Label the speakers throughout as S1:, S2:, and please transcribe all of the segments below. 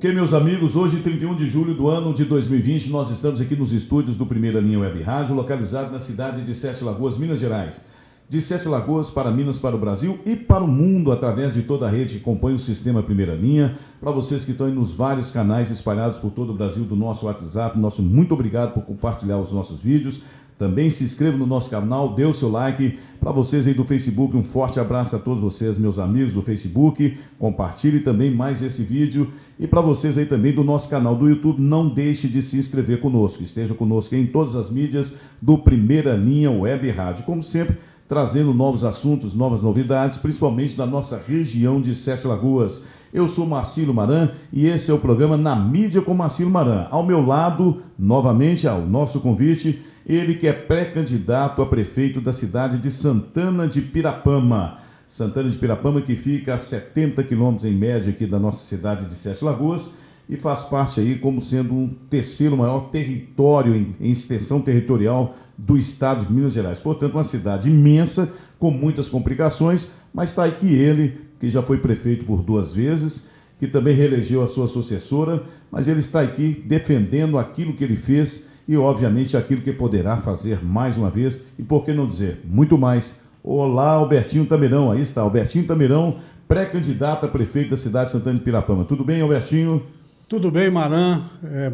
S1: Ok, meus amigos, hoje, 31 de julho do ano de 2020, nós estamos aqui nos estúdios do Primeira Linha Web Rádio, localizado na cidade de Sete Lagoas, Minas Gerais. De Sete Lagoas para Minas, para o Brasil e para o mundo, através de toda a rede que compõe o sistema Primeira Linha. Para vocês que estão aí nos vários canais espalhados por todo o Brasil do nosso WhatsApp, nosso muito obrigado por compartilhar os nossos vídeos. Também se inscreva no nosso canal, dê o seu like. Para vocês aí do Facebook, um forte abraço a todos vocês, meus amigos do Facebook. Compartilhe também mais esse vídeo. E para vocês aí também do nosso canal do YouTube, não deixe de se inscrever conosco. Esteja conosco aí em todas as mídias do Primeira Linha Web Rádio. Como sempre, trazendo novos assuntos, novas novidades, principalmente da nossa região de Sete Lagoas. Eu sou Marcílio Maran e esse é o programa Na Mídia com Marcílio Maran. Ao meu lado, novamente, ao nosso convite, ele que é pré-candidato a prefeito da cidade de Santana de Pirapama. Santana de Pirapama, que fica a 70 quilômetros em média aqui da nossa cidade de Sete Lagoas e faz parte aí como sendo um terceiro maior território em extensão territorial do estado de Minas Gerais. Portanto, uma cidade imensa, com muitas complicações, mas está aqui ele, que já foi prefeito por 2 vezes, que também reelegeu a sua sucessora, mas ele está aqui defendendo aquilo que ele fez e, obviamente, aquilo que poderá fazer mais uma vez e, por que não dizer, muito mais. Olá, Albertinho Tamirão, aí está, Albertinho Tamirão, pré-candidato a prefeito da cidade de Santana de Pirapama. Tudo bem, Albertinho?
S2: Tudo bem, Maran.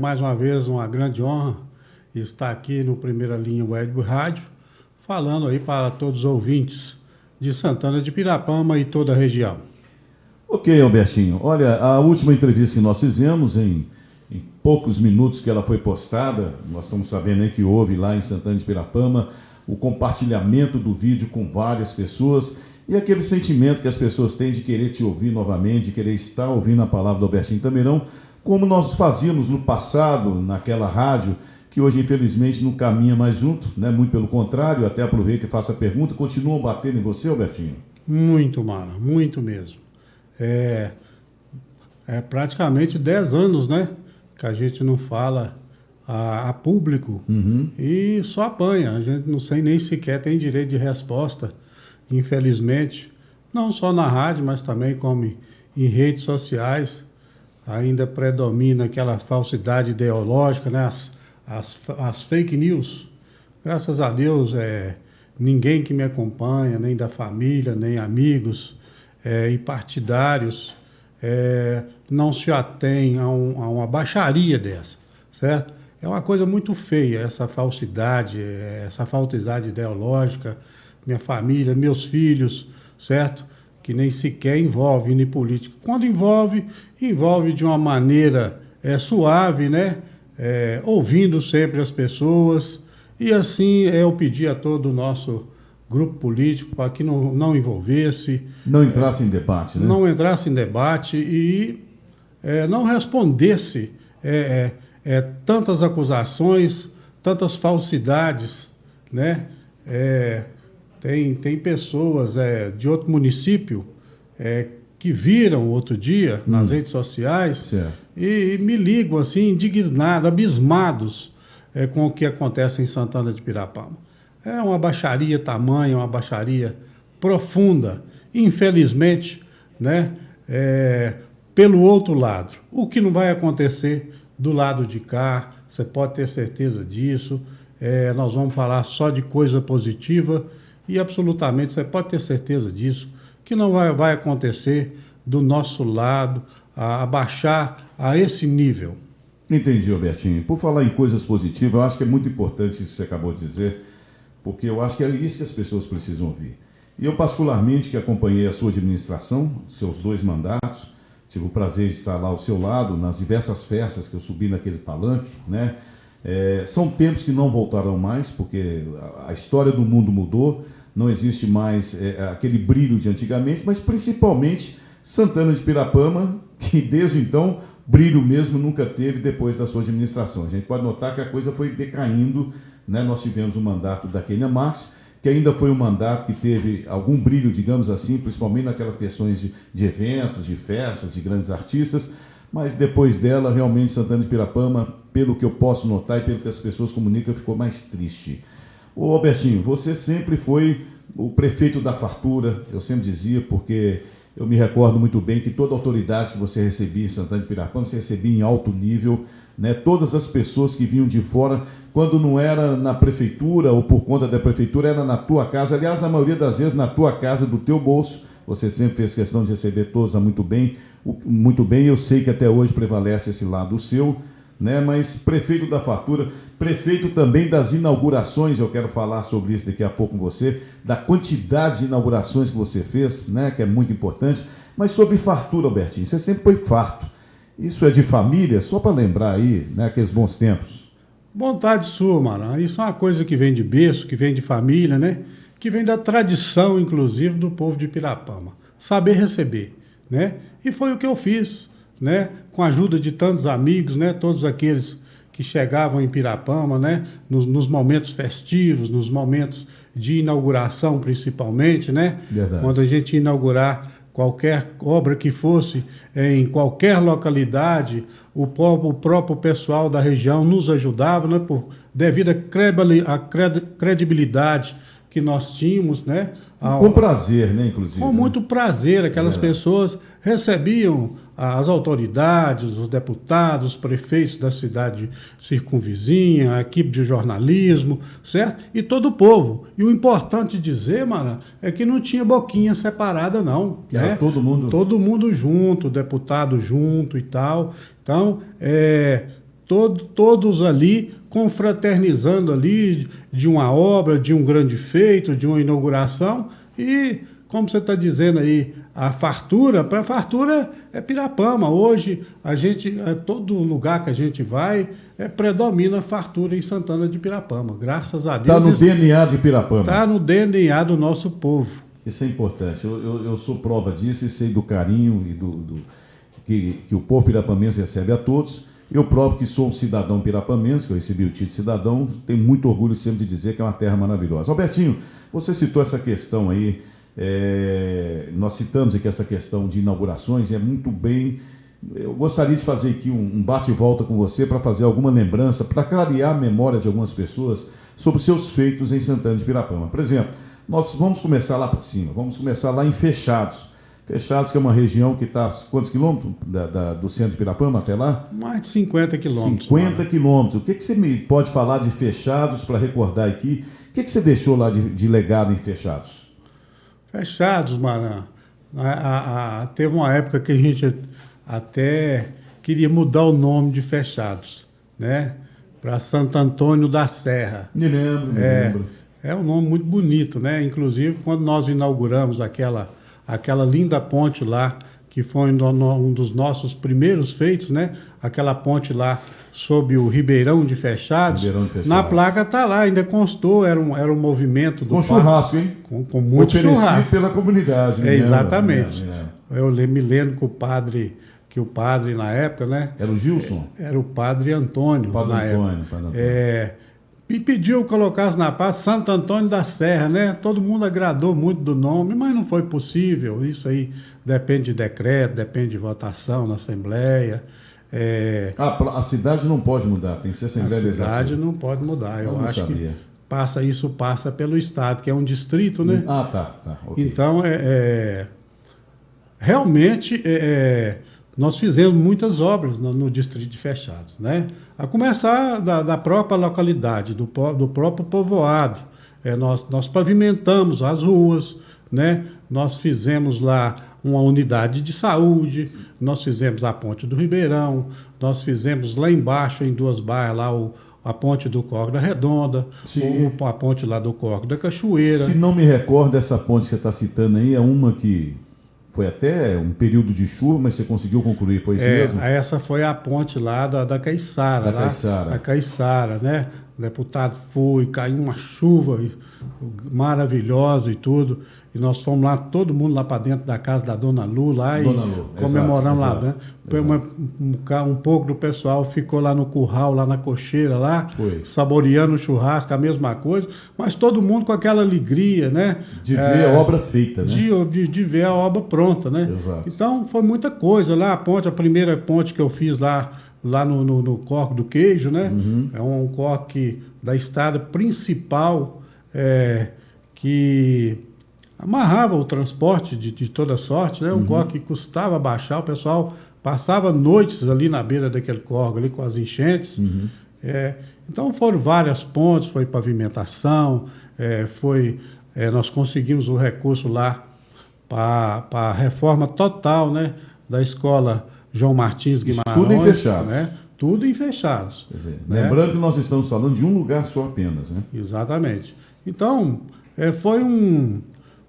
S2: Mais uma vez, uma grande honra estar aqui no Primeira Linha Web Rádio, falando aí para todos os ouvintes de Santana de Pirapama e toda a região.
S1: Ok, Albertinho. Olha, a última entrevista que nós fizemos, em poucos minutos que ela foi postada, nós estamos sabendo aí que houve lá em Santana de Pirapama o compartilhamento do vídeo com várias pessoas e aquele sentimento que as pessoas têm de querer te ouvir novamente, de querer estar ouvindo a palavra do Albertinho Tamirão, como nós fazíamos no passado, naquela rádio, que hoje, infelizmente, não caminha mais junto, né? Muito pelo contrário, até aproveito e faço a pergunta, continuam batendo em você, Albertinho?
S2: Muito, Mara, muito mesmo. É praticamente 10 anos, né? Que a gente não fala a público e só apanha. A gente não sei nem sequer tem direito de resposta, infelizmente. Não só na rádio, mas também como em redes sociais. Ainda predomina aquela falsidade ideológica, né? As fake news. Graças a Deus, ninguém que me acompanha, nem da família, nem amigos e partidários, não se atém a uma baixaria dessa, certo? É uma coisa muito feia essa falsidade ideológica. Minha família, meus filhos, certo? Que nem sequer envolve em política. Quando envolve de uma maneira suave, né? Ouvindo sempre as pessoas. E assim eu pedi a todo o nosso grupo político para que não envolvesse.
S1: Não entrasse em debate, né?
S2: Não entrasse em debate e não respondesse tantas acusações, tantas falsidades, né? Tem pessoas de outro município que viram outro dia nas redes sociais e me ligam assim, indignados, abismados com o que acontece em Santana de Pirapama. É uma baixaria tamanha, uma baixaria profunda. Infelizmente, né, pelo outro lado, o que não vai acontecer do lado de cá, você pode ter certeza disso. Nós vamos falar só de coisa positiva e absolutamente você pode ter certeza disso, que não vai acontecer do nosso lado a baixar a esse nível.
S1: Entendi, Albertinho. Por falar em coisas positivas, eu acho que é muito importante isso que você acabou de dizer, porque eu acho que é isso que as pessoas precisam ouvir. E eu, particularmente, que acompanhei a sua administração, seus 2 mandatos, tive o prazer de estar lá ao seu lado, nas diversas festas que eu subi naquele palanque, né? São tempos que não voltarão mais, porque a história do mundo mudou, não existe mais aquele brilho de antigamente, mas principalmente Santana de Pirapama, que desde então brilho mesmo nunca teve depois da sua administração. A gente pode notar que a coisa foi decaindo, né? Nós tivemos o mandato da Kênia Marques, que ainda foi um mandato que teve algum brilho, digamos assim, principalmente naquelas questões de eventos, de festas, de grandes artistas, mas depois dela, realmente, Santana de Pirapama, pelo que eu posso notar e pelo que as pessoas comunicam, ficou mais triste. Ô Albertinho, você sempre foi o prefeito da fartura, eu sempre dizia, porque eu me recordo muito bem que toda a autoridade que você recebia em Santana de Pirapama, você recebia em alto nível, né? Todas as pessoas que vinham de fora, quando não era na prefeitura ou por conta da prefeitura, era na tua casa. Aliás, na maioria das vezes, na tua casa, do teu bolso. Você sempre fez questão de receber todos muito bem. Muito bem, eu sei que até hoje prevalece esse lado seu, né? Mas prefeito da fartura, prefeito também das inaugurações, eu quero falar sobre isso daqui a pouco com você, da quantidade de inaugurações que você fez, né? Que é muito importante. Mas sobre fartura, Albertinho, você sempre foi farto. Isso é de família? Só para lembrar aí, né, aqueles bons tempos.
S2: Vontade sua, mano. Isso é uma coisa que vem de berço, que vem de família, né? Que vem da tradição, inclusive, do povo de Pirapama. Saber receber, né? E foi o que eu fiz, né? Com a ajuda de tantos amigos, né? Todos aqueles que chegavam em Pirapama, né? Nos momentos festivos, nos momentos de inauguração, principalmente, né?
S1: Verdade.
S2: Quando a gente inaugurar qualquer obra que fosse em qualquer localidade, o próprio pessoal da região nos ajudava, né, devido à credibilidade que nós tínhamos, né?
S1: Com prazer, né, inclusive.
S2: Com muito prazer, aquelas pessoas recebiam as autoridades, os deputados, os prefeitos da cidade circunvizinha, a equipe de jornalismo, certo? E todo o povo. E o importante dizer, mano, é que não tinha boquinha separada, não.
S1: Era, né? Todo mundo...
S2: Todo mundo junto, deputado junto e tal. Então, todos ali confraternizando ali de uma obra, de um grande feito, de uma inauguração. E, como você está dizendo aí, a fartura, para a fartura é Pirapama. Hoje, todo lugar que a gente vai, predomina a fartura em Santana de Pirapama. Graças a Deus.
S1: Está no DNA de Pirapama.
S2: Está no DNA do nosso povo.
S1: Isso é importante. Eu sou prova disso e sei do carinho e que o povo pirapamense recebe a todos. Eu próprio, que sou um cidadão pirapamense, que eu recebi o título de cidadão, tenho muito orgulho sempre de dizer que é uma terra maravilhosa. Albertinho, você citou essa questão aí, nós citamos aqui essa questão de inaugurações, é muito bem. Eu gostaria de fazer aqui um bate e volta com você para fazer alguma lembrança, para clarear a memória de algumas pessoas sobre os seus feitos em Santana de Pirapama. Por exemplo, nós vamos começar lá para cima, vamos começar lá em Fechados. Fechados, que é uma região que está quantos quilômetros do centro de Pirapama até lá?
S2: Mais de 50 quilômetros.
S1: 50 quilômetros. O que você me pode falar de Fechados para recordar aqui? O que você deixou lá de legado em Fechados?
S2: Fechados, Maran. Teve uma época que a gente até queria mudar o nome de Fechados, né? Para Santo Antônio da Serra.
S1: Me lembro.
S2: É um nome muito bonito, né? Inclusive, quando nós inauguramos aquela linda ponte lá, que foi um dos nossos primeiros feitos, né? Aquela ponte lá sob o Ribeirão de Fechados. Na placa está lá, ainda constou, era um movimento do
S1: parque. Com churrasco, hein?
S2: Com muito churrasco.
S1: Pela comunidade.
S2: Exatamente. Eu me lembro que o padre na época, né?
S1: Era o Gilson?
S2: Era o padre Antônio.
S1: Padre Antônio.
S2: E pediu que colocasse na paz Santo Antônio da Serra, né? Todo mundo agradou muito do nome, mas não foi possível. Isso aí depende de decreto, depende de votação na Assembleia.
S1: A cidade não pode mudar, tem que ser Assembleia Legislativa.
S2: A cidade não pode mudar. Eu acho que passa pelo Estado, que é um distrito, né?
S1: Tá. Okay.
S2: Então, realmente, nós fizemos muitas obras no distrito de Fechados, né? A começar da própria localidade, do próprio povoado. Nós pavimentamos as ruas, né? Nós fizemos lá uma unidade de saúde, nós fizemos a ponte do Ribeirão, nós fizemos lá embaixo, em duas baias, lá a ponte do Córrego da Redonda, a ponte lá do Córrego da Cachoeira.
S1: Se não me recordo, essa ponte que você está citando aí é uma que foi até um período de chuva, mas você conseguiu concluir, foi isso mesmo?
S2: Essa foi a ponte lá da Caiçara. Da Caiçara, né? O deputado foi, caiu uma chuva maravilhosa e tudo. E nós fomos lá, todo mundo lá para dentro da casa da Dona Lu, lá comemoramos lá, né? Um pouco do pessoal ficou lá no curral, lá na cocheira, lá, saboreando o churrasco, a mesma coisa, mas todo mundo com aquela alegria, né?
S1: De ver a obra feita, né?
S2: De ver a obra pronta, né?
S1: Exato.
S2: Então, foi muita coisa. Lá a primeira ponte que eu fiz lá no Córrego do Queijo, né?
S1: Uhum.
S2: É um córrego da estrada principal que amarrava o transporte de toda sorte, né? Um córrego que custava baixar, o pessoal passava noites ali na beira daquele córrego ali com as enchentes. Então foram várias pontes, foi pavimentação, nós conseguimos o recurso lá para a reforma total, né, da escola João Martins Guimarães.
S1: Tudo em fechados.
S2: Né? Tudo em fechados.
S1: Quer dizer, né? Lembrando que nós estamos falando de um lugar só apenas, né?
S2: Exatamente. Então,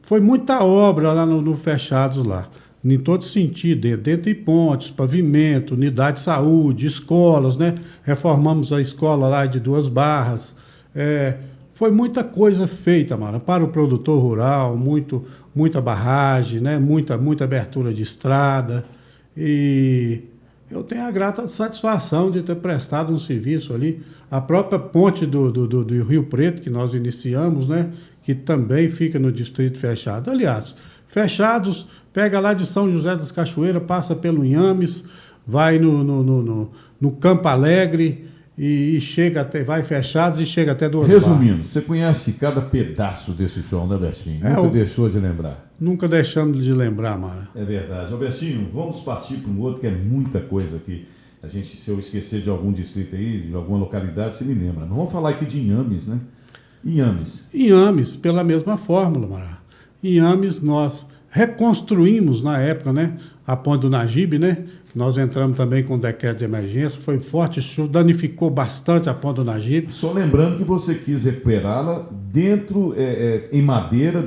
S2: foi muita obra lá no fechados lá, em todo sentido, dentro de pontes, pavimento, unidade de saúde, escolas, né? Reformamos a escola lá de Duas Barras. Foi muita coisa feita, Mara, para o produtor rural, muita barragem, né? Muita abertura de estrada. E eu tenho a grata satisfação de ter prestado um serviço ali. A própria ponte do Rio Preto, que nós iniciamos, né? Que também fica no distrito fechado. Aliás, fechados, pega lá de São José das Cachoeiras, passa pelo Inhames, vai no Campo Alegre e chega até, vai fechados e chega até Duas Barras.
S1: Resumindo, você conhece cada pedaço desse chão, né, Bertinho? Nunca deixou de lembrar.
S2: Nunca deixamos de lembrar, Mara.
S1: É verdade. Albertinho, vamos partir para um outro, que é muita coisa aqui. Se eu esquecer de algum distrito aí, de alguma localidade, você me lembra. Nós vamos falar aqui de Inhames, né? Inhames,
S2: pela mesma fórmula, Mara. Inhames, nós reconstruímos na época, né? A ponte do Nagibe, né? Nós entramos também com o decreto de emergência, foi forte chuva, danificou bastante a ponte do Nagibe.
S1: Só lembrando que você quis recuperá-la dentro, em madeira,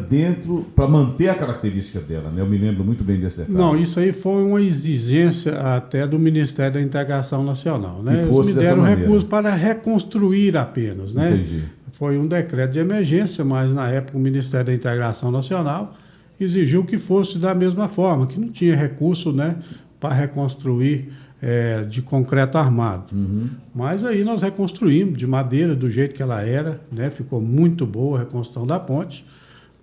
S1: para manter a característica dela, né? Eu me lembro muito bem desse detalhe.
S2: Não, isso aí foi uma exigência até do Ministério da Integração Nacional, né?
S1: Eles me deram
S2: recursos para reconstruir apenas, né?
S1: Entendi.
S2: Foi um decreto de emergência, mas na época o Ministério da Integração Nacional exigiu que fosse da mesma forma, que não tinha recurso, né, para reconstruir de concreto armado. Mas aí nós reconstruímos de madeira do jeito que ela era, né, ficou muito boa a reconstrução da ponte,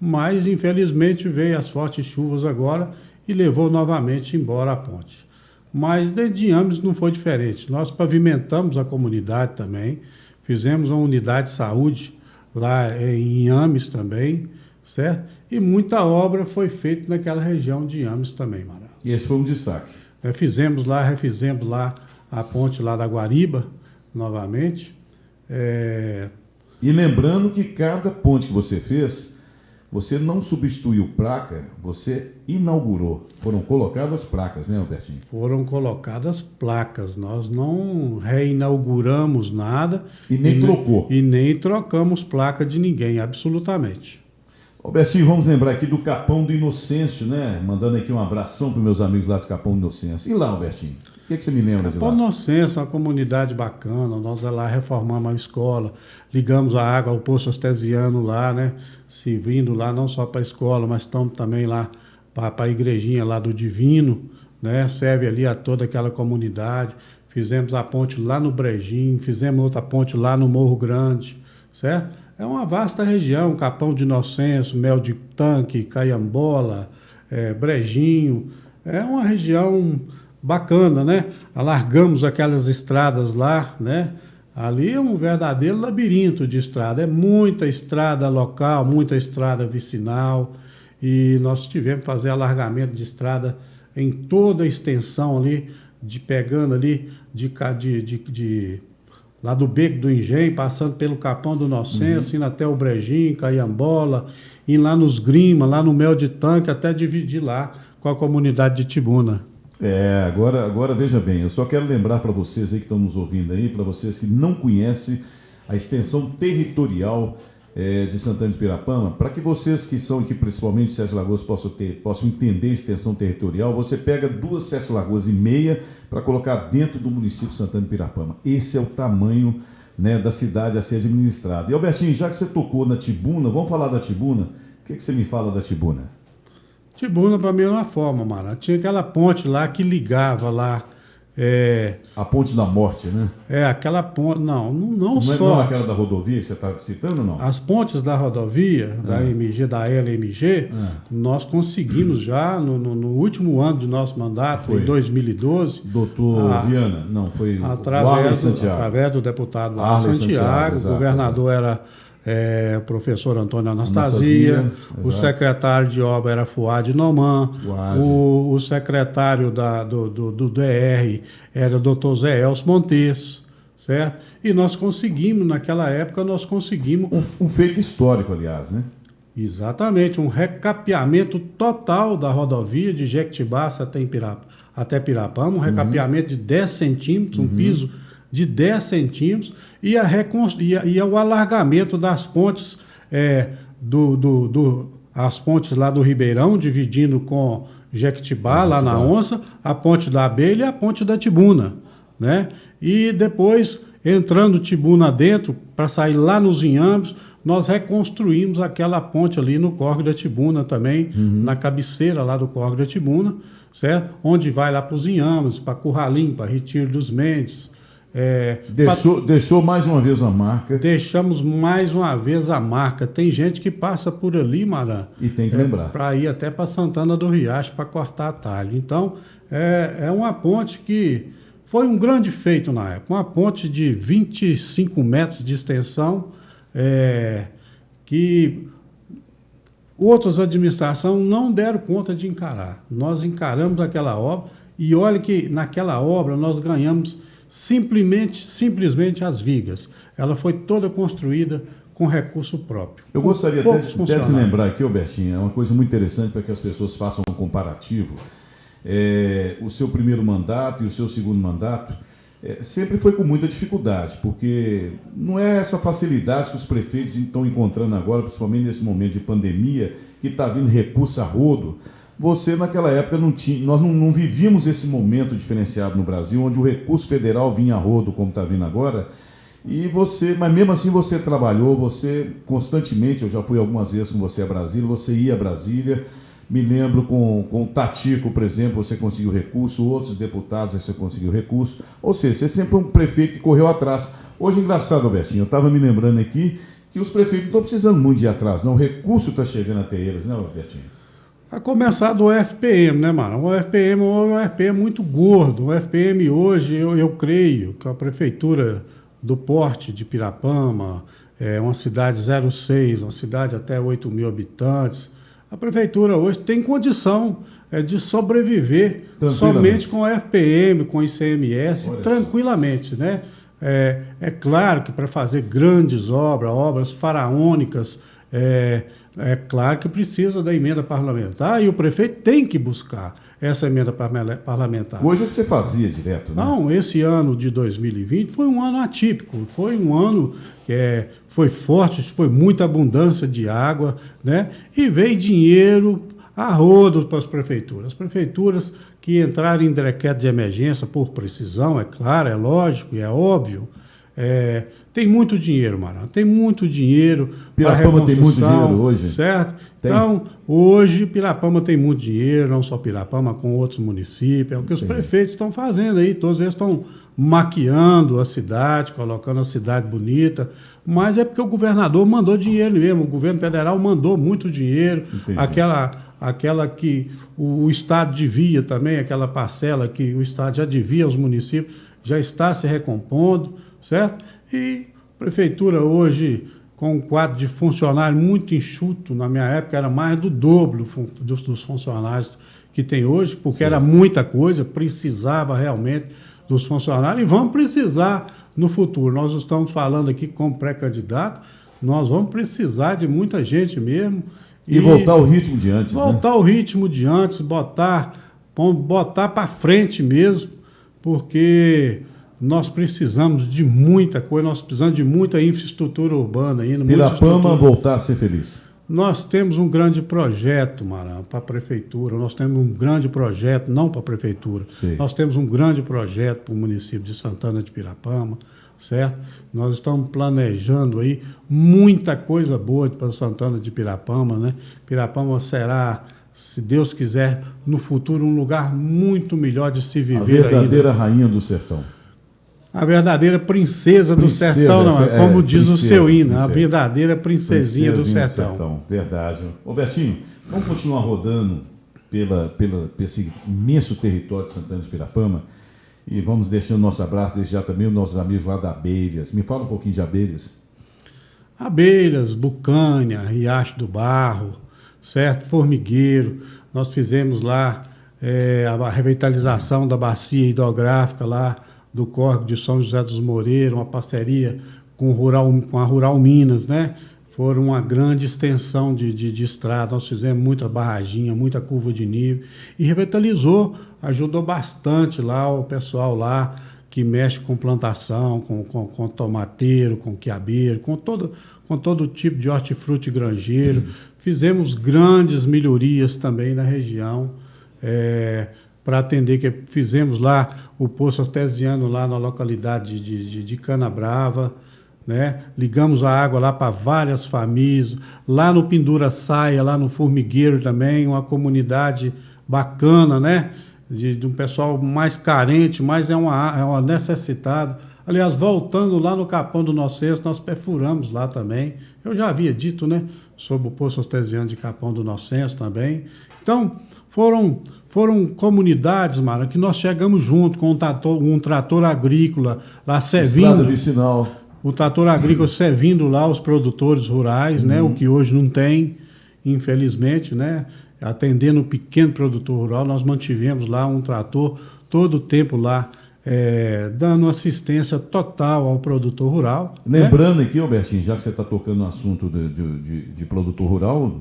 S2: mas infelizmente veio as fortes chuvas agora e levou novamente embora a ponte. Mas dentro de Inhames não foi diferente, nós pavimentamos a comunidade também, fizemos uma unidade de saúde lá em Inhames também, certo? E muita obra foi feita naquela região de Inhames também, Mara.
S1: E esse foi um destaque.
S2: Refizemos lá a ponte lá da Guariba, novamente.
S1: E lembrando que cada ponte que você fez, você não substituiu placa, você inaugurou. Foram colocadas placas, né, Albertinho?
S2: Foram colocadas placas. Nós não reinauguramos nada.
S1: E nem trocou.
S2: E nem trocamos placa de ninguém, absolutamente.
S1: Albertinho, vamos lembrar aqui do Capão do Inocêncio, né? Mandando aqui um abração para os meus amigos lá do Capão do Inocêncio. E lá, Albertinho? O que você me lembra de lá?
S2: Capão do Inocêncio é uma comunidade bacana. Nós lá reformamos a escola, ligamos a água ao poço artesiano lá, né? Servindo lá não só para a escola, mas estamos também lá para a igrejinha lá do Divino, né? Serve ali a toda aquela comunidade. Fizemos a ponte lá no Brejinho, fizemos outra ponte lá no Morro Grande, certo? É uma vasta região, Capão de Inocêncio, Mel de Tanque, Caiambola, Brejinho. É uma região bacana, né? Alargamos aquelas estradas lá, né? Ali é um verdadeiro labirinto de estrada. É muita estrada local, muita estrada vicinal. E nós tivemos que fazer alargamento de estrada em toda a extensão ali, pegando ali lá do Beco do Engenho, passando pelo Capão do Inocêncio, indo até o Brejinho, Caiambola, indo lá nos Grima, lá no Mel de Tanque, até dividir lá com a comunidade de Tibuna.
S1: Agora veja bem, eu só quero lembrar para vocês aí que estão nos ouvindo aí, para vocês que não conhecem a extensão territorial de Santana de Pirapama, para que vocês que são aqui, principalmente de Sete Lagoas, possam entender a extensão territorial, você pega 2 Sete Lagoas e meia para colocar dentro do município de Santana de Pirapama. Esse é o tamanho, né, da cidade a ser administrada. E, Albertinho, já que você tocou na Tibuna, vamos falar da Tibuna? O que você me fala da Tibuna?
S2: Tibuna, para mim, é uma forma, Mara. Tinha aquela ponte lá que ligava lá.
S1: A Ponte da Morte, né?
S2: Aquela ponte. Não só.
S1: Não é aquela da rodovia que você está citando, não?
S2: As pontes da rodovia, da MG, da LMG, nós conseguimos já no último ano do nosso mandato, foi em 2012.
S1: Doutor Viana? Não, foi
S2: através do deputado Arley Santiago. O governador o professor Antônio Anastasia, o secretário de obra era Fuad Noman, o secretário do DR era o Dr. Zé Elcio Montes, certo? E nós conseguimos, naquela época,
S1: Um feito histórico, aliás, né?
S2: Exatamente, um recapeamento total da rodovia de Jequitibá até Pirapama, um recapeamento de 10 centímetros, um piso de 10 centímetros, e o alargamento das pontes, as pontes lá do Ribeirão, dividindo com Jequitibá, lá na Onça, a ponte da Abelha e a ponte da Tibuna, né? E depois, entrando Tibuna dentro, para sair lá nos Inhambes, nós reconstruímos aquela ponte ali no Córrego da Tibuna também, na cabeceira lá do Córrego da Tibuna, certo? Onde vai lá para os Inhambes, para Curralim, para Retiro dos Mendes.
S1: Deixou mais uma vez a marca.
S2: Deixamos mais uma vez a marca. Tem gente que passa por ali, Maran.
S1: E tem que lembrar.
S2: Para ir até para Santana do Riacho para cortar atalho. Então, é uma ponte que foi um grande feito na época. Uma ponte de 25 metros de extensão, que outras administrações não deram conta de encarar. Nós encaramos aquela obra e olha que naquela obra nós ganhamos simplesmente as vigas. Ela foi toda construída com recurso próprio.
S1: Eu gostaria até de lembrar aqui, Albertinho, é uma coisa muito interessante para que as pessoas façam um comparativo. O seu primeiro mandato e o seu segundo mandato sempre foi com muita dificuldade, porque não é essa facilidade que os prefeitos estão encontrando agora, principalmente nesse momento de pandemia, que está vindo recurso a rodo. Você, naquela época, nós não vivíamos esse momento diferenciado no Brasil, onde o recurso federal vinha a rodo, como está vindo agora, mas mesmo assim você trabalhou, você constantemente, eu já fui algumas vezes com você a Brasília, você ia a Brasília, me lembro com o Tatico, por exemplo, você conseguiu recurso, outros deputados você conseguiu recurso, ou seja, você sempre foi um prefeito que correu atrás. Hoje, engraçado, Albertinho, eu estava me lembrando aqui que os prefeitos não estão precisando muito de ir atrás, não, o recurso está chegando até eles, né, Albertinho?
S2: A começar do FPM, né, mano? O FPM é muito gordo. O FPM hoje, eu creio que a prefeitura do porte de Pirapama, uma cidade 06, uma cidade até 8 mil habitantes, a prefeitura hoje tem condição de sobreviver somente com o FPM, com o ICMS, tranquilamente, né? É claro que para fazer grandes obras faraônicas, é claro que precisa da emenda parlamentar e o prefeito tem que buscar essa emenda parlamentar.
S1: Coisa que você fazia direto, né?
S2: Não, esse ano de 2020 foi um ano atípico, foi um ano que foi forte, foi muita abundância de água, né? E veio dinheiro a rodo para as prefeituras. As prefeituras que entraram em decreto de emergência por precisão, é claro, é lógico e é óbvio, tem muito dinheiro, Maran, tem muito dinheiro.
S1: Pirapama tem muito dinheiro hoje?
S2: Certo? Tem. Então, hoje, Pirapama tem muito dinheiro, não só Pirapama, com outros municípios. É o que os prefeitos estão fazendo aí, todos eles estão maquiando a cidade, colocando a cidade bonita, mas é porque o governador mandou dinheiro mesmo, o governo federal mandou muito dinheiro, aquela que o Estado devia também, aquela parcela que o Estado já devia aos municípios, já está se recompondo, certo? E a prefeitura hoje, com um quadro de funcionário muito enxuto, na minha época era mais do dobro dos funcionários que tem hoje, porque era muita coisa, precisava realmente dos funcionários, e vamos precisar no futuro. Nós estamos falando aqui como pré-candidato, nós vamos precisar de muita gente mesmo.
S1: E voltar ao ritmo de antes,
S2: voltar ao ritmo de antes, botar para frente mesmo, porque nós precisamos de muita coisa, nós precisamos de muita infraestrutura urbana ainda.
S1: Pirapama voltar a ser feliz.
S2: Nós temos um grande projeto, Maran, para a prefeitura, nós temos um grande projeto, não para a prefeitura, nós temos um grande projeto para o município de Santana de Pirapama, certo? Nós estamos planejando aí muita coisa boa para Santana de Pirapama, né? Pirapama será, se Deus quiser, no futuro um lugar muito melhor de se viver.
S1: A verdadeira rainha do sertão.
S2: A verdadeira princesa do sertão, não, como diz o seu hino, a verdadeira princesinha do sertão.
S1: Verdade. Robertinho, vamos continuar rodando esse imenso território de Santana de Pirapama e vamos deixando nosso abraço, desde já também os nossos amigos lá da Abelhas. Me fala um pouquinho de Abelhas.
S2: Abelhas, Bucânia, Riacho do Barro, certo? Formigueiro. Nós fizemos lá a revitalização da bacia hidrográfica lá do córrego de São José dos Moreiros, uma parceria com a Rural Minas, né? Foram uma grande extensão de estrada. Nós fizemos muita barraginha, muita curva de nível e revitalizou, ajudou bastante lá o pessoal lá que mexe com plantação, com tomateiro, com quiabeiro, com todo tipo de hortifruti granjeiro. Fizemos grandes melhorias também na região para atender, que fizemos lá o poço artesiano lá na localidade de Canabrava, né? Ligamos a água lá para várias famílias, lá no Pendura Saia, lá no Formigueiro também, uma comunidade bacana, né? De um pessoal mais carente, mas é uma necessitado. Aliás, voltando lá no Capão do Inocêncio, nós perfuramos lá também. Eu já havia dito, né? Sobre o poço artesiano de Capão do Inocêncio também. Então, foram comunidades, Mara, que nós chegamos junto com um trator agrícola lá servindo.
S1: Estrada vicinal.
S2: O trator agrícola servindo lá os produtores rurais, né? O que hoje não tem, infelizmente, né? Atendendo o pequeno produtor rural, nós mantivemos lá um trator todo o tempo lá, dando assistência total ao produtor rural.
S1: Lembrando aqui, Albertinho, já que você está tocando no assunto de produtor rural,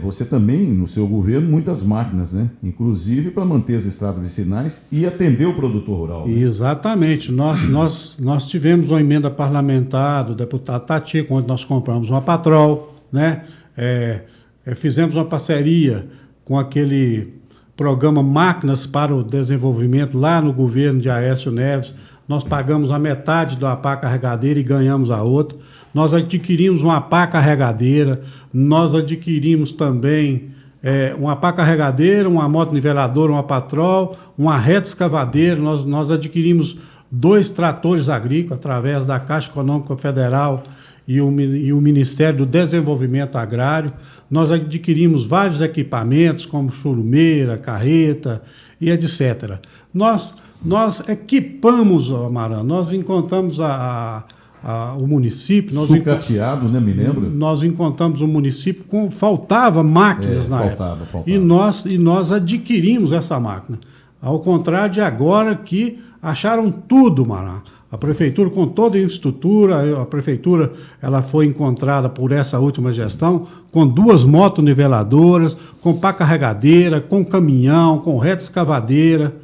S1: você também, no seu governo, muitas máquinas, né? Inclusive para manter as estradas vicinais e atender o produtor rural. Né?
S2: Exatamente. Nós tivemos uma emenda parlamentar do deputado Tatico, onde nós compramos uma Patrol, né? Fizemos uma parceria com aquele programa Máquinas para o Desenvolvimento lá no governo de Aécio Neves. Nós pagamos a metade da pá carregadeira e ganhamos a outra. Nós adquirimos uma pá carregadeira, nós adquirimos também uma pá carregadeira, uma moto niveladora, uma Patrol, uma reta escavadeira. Nós adquirimos 2 tratores agrícolas através da Caixa Econômica Federal e o Ministério do Desenvolvimento Agrário. Nós adquirimos vários equipamentos, como churumeira, carreta e etc. Nós equipamos, Amaran, nós encontramos o município...
S1: Sucateado, né? Me lembro.
S2: Nós encontramos o município com... Faltava máquinas na época. E nós adquirimos essa máquina. Ao contrário de agora, que acharam tudo, Amaran. A prefeitura, com toda a infraestrutura, a prefeitura ela foi encontrada por essa última gestão com 2 motoniveladoras, com pá carregadeira, com caminhão, com reta escavadeira,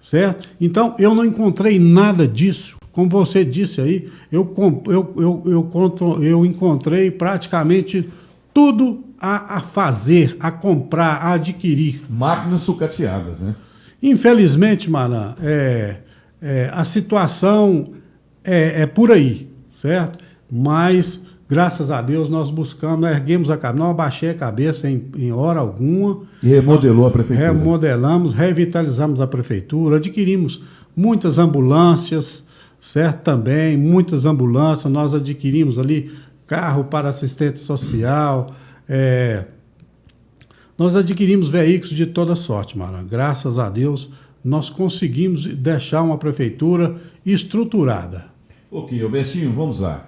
S2: certo? Então, eu não encontrei nada disso. Como você disse aí, eu encontrei praticamente tudo a fazer, a comprar, a adquirir.
S1: Máquinas sucateadas, né?
S2: Infelizmente, Maran, a situação é por aí, certo? Mas, graças a Deus, nós buscamos, erguemos a cabeça, não abaixei a cabeça em hora alguma.
S1: E remodelou a prefeitura.
S2: Remodelamos, revitalizamos a prefeitura, adquirimos muitas ambulâncias, certo? Também, muitas ambulâncias, nós adquirimos ali carro para assistente social, nós adquirimos veículos de toda sorte, Mara. Graças a Deus, nós conseguimos deixar uma prefeitura estruturada.
S1: Ok, Albertinho, vamos lá.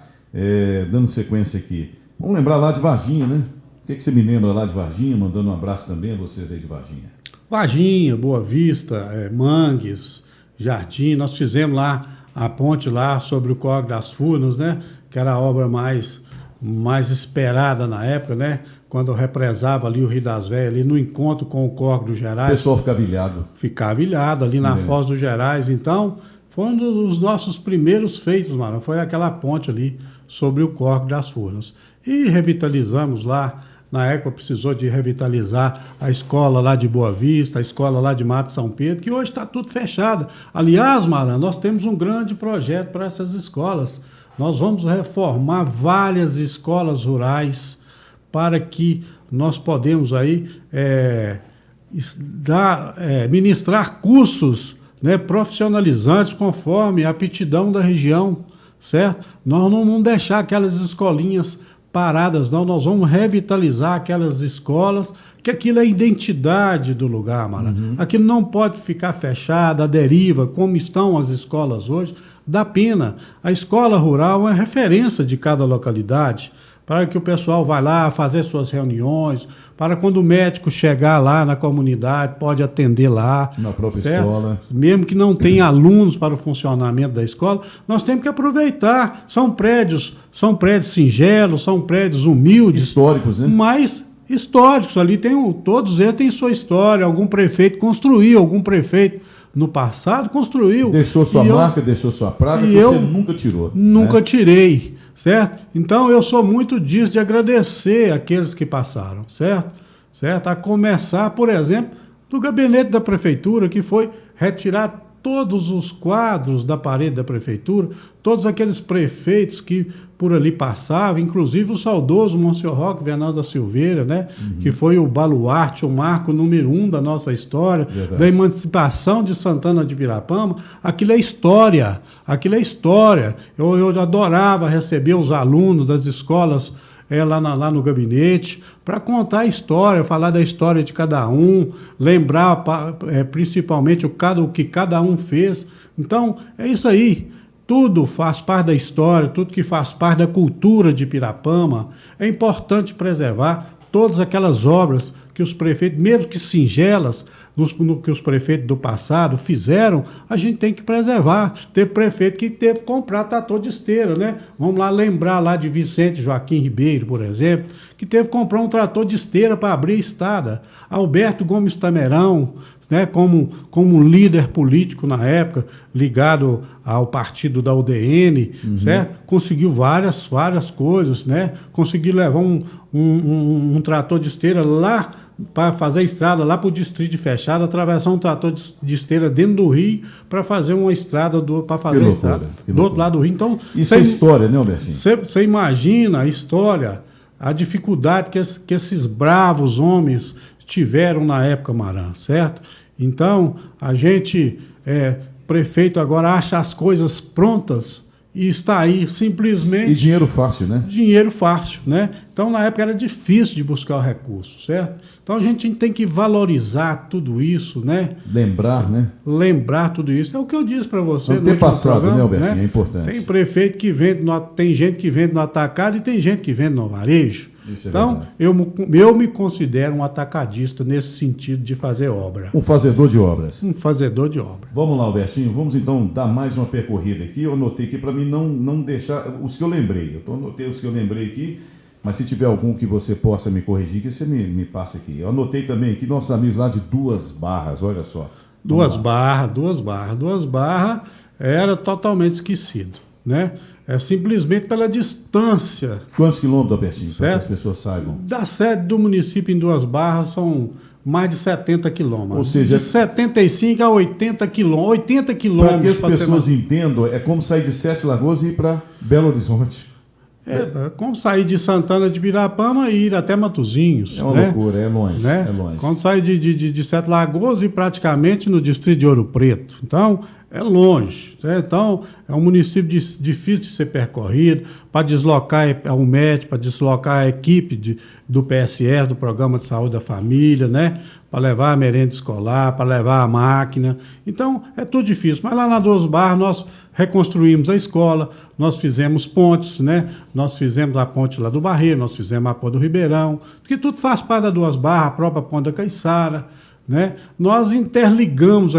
S1: Dando sequência aqui. Vamos lembrar lá de Varginha, né? O que você me lembra lá de Varginha? Mandando um abraço também a vocês aí de Varginha.
S2: Varginha, Boa Vista, Mangues, Jardim. Nós fizemos lá a ponte lá sobre o Córrego das Furnas, né? Que era a obra mais esperada na época, né? Quando eu represava ali o Rio das Velhas, ali no encontro com o Córrego dos Gerais.
S1: O pessoal ficava ilhado.
S2: Ficava ilhado ali na Foz dos Gerais. Então, foi um dos nossos primeiros feitos, mano. Foi aquela ponte ali sobre o Córrego das Furnas. E revitalizamos lá. Na época precisou de revitalizar a escola lá de Boa Vista, a escola lá de Mato São Pedro, que hoje está tudo fechado. Aliás, Maran, nós temos um grande projeto para essas escolas. Nós vamos reformar várias escolas rurais para que nós podemos aí ministrar cursos, né, profissionalizantes conforme a aptidão da região, certo? Nós não vamos deixar aquelas escolinhas paradas, não. Nós vamos revitalizar aquelas escolas, que aquilo é a identidade do lugar, Mara. Aquilo não pode ficar fechado, à deriva, como estão as escolas hoje. dá pena. A escola rural é referência de cada localidade, para que o pessoal vá lá fazer suas reuniões, para quando o médico chegar lá na comunidade, pode atender lá.
S1: Na própria
S2: certo?
S1: escola.
S2: Mesmo que não tenha alunos para o funcionamento da escola, nós temos que aproveitar. São prédios singelos, são prédios humildes.
S1: Históricos, né?
S2: Mas históricos. Ali todos eles têm sua história. Algum prefeito construiu, algum prefeito no passado construiu.
S1: Deixou sua marca, deixou sua praga, que você nunca tirou.
S2: Nunca tirei. Certo? Então, eu sou muito disso, de agradecer aqueles que passaram, certo? A começar, por exemplo, do gabinete da prefeitura, que foi retirar todos os quadros da parede da prefeitura, todos aqueles prefeitos que por ali passavam, inclusive o saudoso Monsenhor Roque Venâncio da Silveira, né? Que foi o baluarte, o marco número 1 da nossa história, da emancipação de Santana de Ibirapama. Aquilo é história, Eu adorava receber os alunos das escolas lá no gabinete, para contar a história, falar da história de cada um, lembrar principalmente o que cada um fez. Então, é isso aí. Tudo faz parte da história, tudo que faz parte da cultura de Ibirapama. É importante preservar todas aquelas obras que os prefeitos, mesmo que singelas, que os prefeitos do passado fizeram, a gente tem que preservar. Teve prefeito que teve que comprar trator de esteira, né? Vamos lá lembrar lá de Vicente Joaquim Ribeiro, por exemplo, que teve que comprar um trator de esteira para abrir a estrada. Alberto Gomes Tamerão, né, como líder político na época, ligado ao partido da UDN, certo? Conseguiu várias coisas, né? Conseguiu levar um trator de esteira lá para fazer a estrada lá para o Distrito de Fechado, atravessar um trator de esteira dentro do rio para fazer uma estrada, para fazer a estrada do outro lado do rio. Então,
S1: isso é história, né, Albertinho?
S2: Você imagina a história, a dificuldade que esses bravos homens tiveram na época, Maran, certo? Então, a gente, prefeito agora acha as coisas prontas e está aí simplesmente...
S1: E dinheiro fácil, né?
S2: Dinheiro fácil, né? Então, na época era difícil de buscar o recurso, certo? Então, a gente tem que valorizar tudo isso, né?
S1: Lembrar, né?
S2: Lembrar tudo isso. É o que eu disse para você.
S1: Não ter passado, né, Albertinho? Né? É importante.
S2: Tem prefeito que vende, tem gente que vende no atacado e tem gente que vende no varejo. Então, eu me considero um atacadista nesse sentido de fazer obra.
S1: Um fazedor de obras.
S2: Um fazedor de obra.
S1: Vamos lá, Albertinho. Vamos então dar mais uma percorrida aqui. Eu anotei aqui para mim não deixar os que eu lembrei. Anotei os que eu lembrei aqui, mas se tiver algum que você possa me corrigir, que você me passe aqui. Eu anotei também aqui nossos amigos lá de Duas Barras, olha só.
S2: Duas Barras era totalmente esquecido, né? É simplesmente pela distância.
S1: Quantos quilômetros, Albertinho, para que as pessoas saibam?
S2: Da sede do município em Duas Barras são mais de 70 quilômetros.
S1: Ou seja,
S2: de 75 a 80 quilômetros. 80 quilômetros.
S1: Para que as pessoas entendam, é como sair de Sete Lagoas e ir para Belo Horizonte.
S2: É como sair de Santana de Ibirapama e ir até Matosinhos.
S1: É uma loucura, é longe,
S2: né?
S1: É longe.
S2: Quando sair de Sete Lagoas e praticamente no distrito de Ouro Preto. Então, é longe. Né? Então, é um município difícil de ser percorrido, para deslocar o médico, para deslocar a equipe do PSR, do Programa de Saúde da Família, né? Para levar a merenda escolar, para levar a máquina. Então, é tudo difícil. Mas lá na Duas Barras, nós reconstruímos a escola, nós fizemos pontes, né? Nós fizemos a ponte lá do Barreiro, nós fizemos a ponte do Ribeirão, que tudo faz parte da Duas Barras, a própria ponte da Caiçara, né? Nós interligamos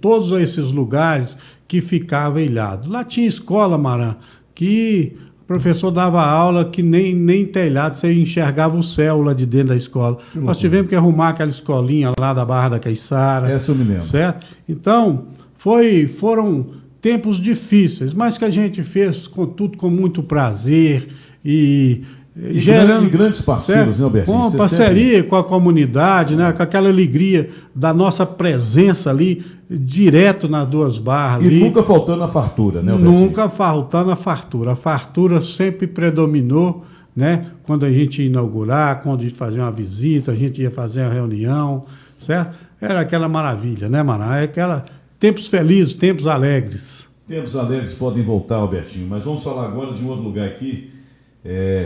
S2: todos esses lugares que ficavam ilhados. Lá tinha escola, Maran, que o professor dava aula que nem telhado, você enxergava o céu lá de dentro da escola. Nós tivemos que arrumar aquela escolinha lá da Barra da Caiçara.
S1: Essa eu me lembro.
S2: Certo? Então, foram tempos difíceis, mas que a gente fez com muito prazer e gerando
S1: grandes parceiros, né, Albertinho?
S2: Com parceria com a comunidade, né, com aquela alegria da nossa presença ali, direto nas Duas Barras.
S1: E nunca faltando a fartura, né, Albertinho?
S2: Nunca faltando a fartura. A fartura sempre predominou, né, quando a gente ia inaugurar, quando a gente fazia uma visita, a gente ia fazer uma reunião, certo? Era aquela maravilha, né, Mará? É aquela... Tempos felizes, tempos alegres.
S1: Tempos alegres podem voltar, Albertinho, mas vamos falar agora de um outro lugar aqui,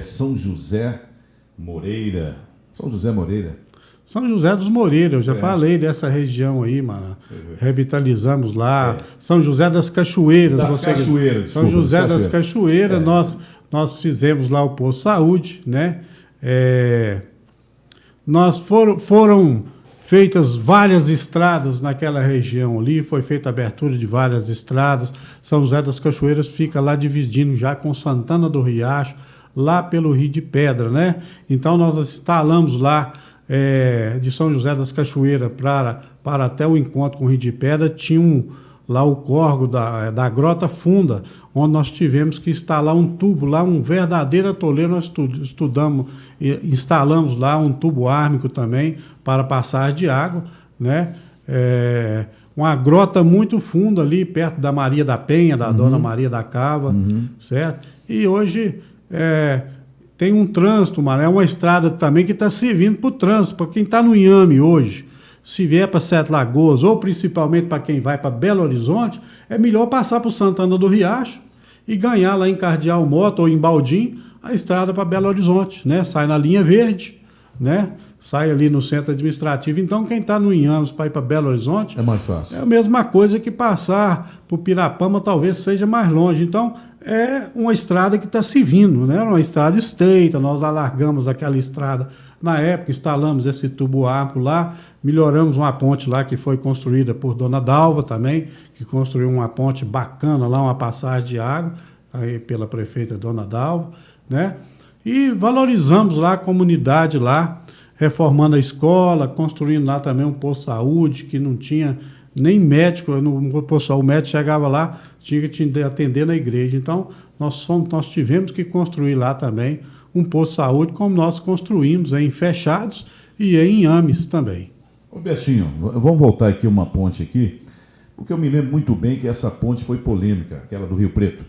S1: São José Moreira. São José Moreira.
S2: São José dos Moreiros, eu já falei dessa região aí, mano. Revitalizamos lá. São José das Cachoeiras. São José das Cachoeiras, nós fizemos lá o posto de saúde, né? Foram feitas várias estradas naquela região ali, foi feita a abertura de várias estradas. São José das Cachoeiras fica lá dividindo já com Santana do Riacho, lá pelo Rio de Pedra, né? Então nós instalamos lá de São José das Cachoeiras para até o encontro com o Rio de Pedra, tinha lá o córrego da Grota Funda, onde nós tivemos que instalar um tubo lá, um verdadeiro atoleiro. Nós instalamos lá um tubo ármico também para passagem de água, né? Uma grota muito funda ali, perto da Maria da Penha, da Dona Maria da Cava, certo? E hoje tem um trânsito, mano, é uma estrada também que está servindo para o trânsito, para quem está no Inhame hoje. Se vier para Sete Lagoas, ou principalmente para quem vai para Belo Horizonte, é melhor passar por Santana do Riacho e ganhar lá em Cardeal Mota ou em Baldim a estrada para Belo Horizonte, né? Sai na linha verde, né? Sai ali no centro administrativo. Então, quem está no Inhames para ir para Belo Horizonte...
S1: É mais fácil.
S2: É a mesma coisa que passar por Pirapama, talvez seja mais longe. Então, é uma estrada que está se vindo, né? Uma estrada estreita, nós alargamos aquela estrada na época, instalamos esse tubo ármico lá, melhoramos uma ponte lá que foi construída por Dona Dalva também, que construiu uma ponte bacana lá, uma passagem de água, aí pela prefeita Dona Dalva, né? E valorizamos lá a comunidade lá, reformando a escola, construindo lá também um posto de saúde, que não tinha nem médico, o médico chegava lá, tinha que te atender na igreja. Então, nós tivemos que construir lá também um posto de saúde, como nós construímos em Fechados e em Inhames também.
S1: Ô Betinho, vamos voltar aqui uma ponte aqui, porque eu me lembro muito bem que essa ponte foi polêmica, aquela do Rio Preto.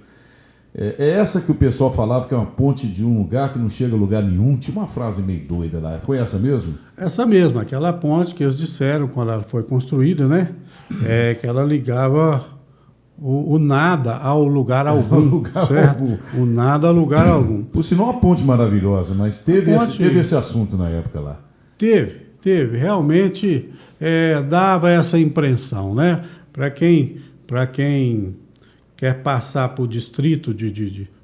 S1: É essa que o pessoal falava que é uma ponte de um lugar que não chega a lugar nenhum. Tinha uma frase meio doida lá. Foi essa mesmo?
S2: Essa mesma, aquela ponte que eles disseram quando ela foi construída, né? Que ela ligava o nada ao lugar algum, certo? O nada ao lugar algum.
S1: Por sinal, uma ponte maravilhosa, mas teve esse assunto na época lá.
S2: Teve. Realmente dava essa impressão, né? Para quem quer passar por distrito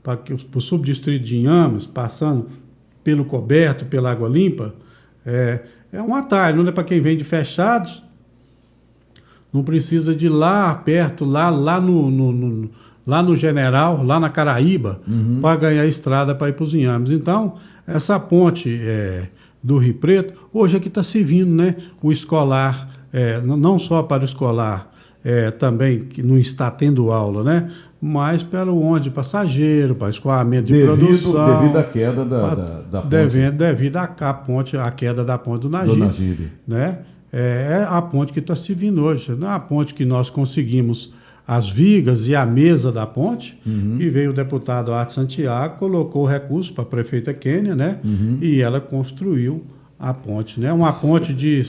S2: para o subdistrito de Inhames, passando pelo Coberto, pela Água Limpa, é um atalho, não é para quem vem de Fechados, não precisa de ir lá perto, lá no General, lá na Caraíba, para ganhar estrada para ir para os Inhames. Então, essa ponte do Rio Preto, hoje aqui está servindo, né? O escolar, não só para o escolar, também que não está tendo aula, né? Mas para o ônibus de passageiro, para escoamento de produção.
S1: Devido à queda da ponte.
S2: Devido à queda da ponte do Nagibe. Né? É a ponte que está servindo hoje. Não é a ponte que nós conseguimos as vigas e a mesa da ponte, e veio o deputado Arte Santiago, colocou o recurso para a prefeita Kênia, né? E ela construiu a ponte, né? Uma ponte de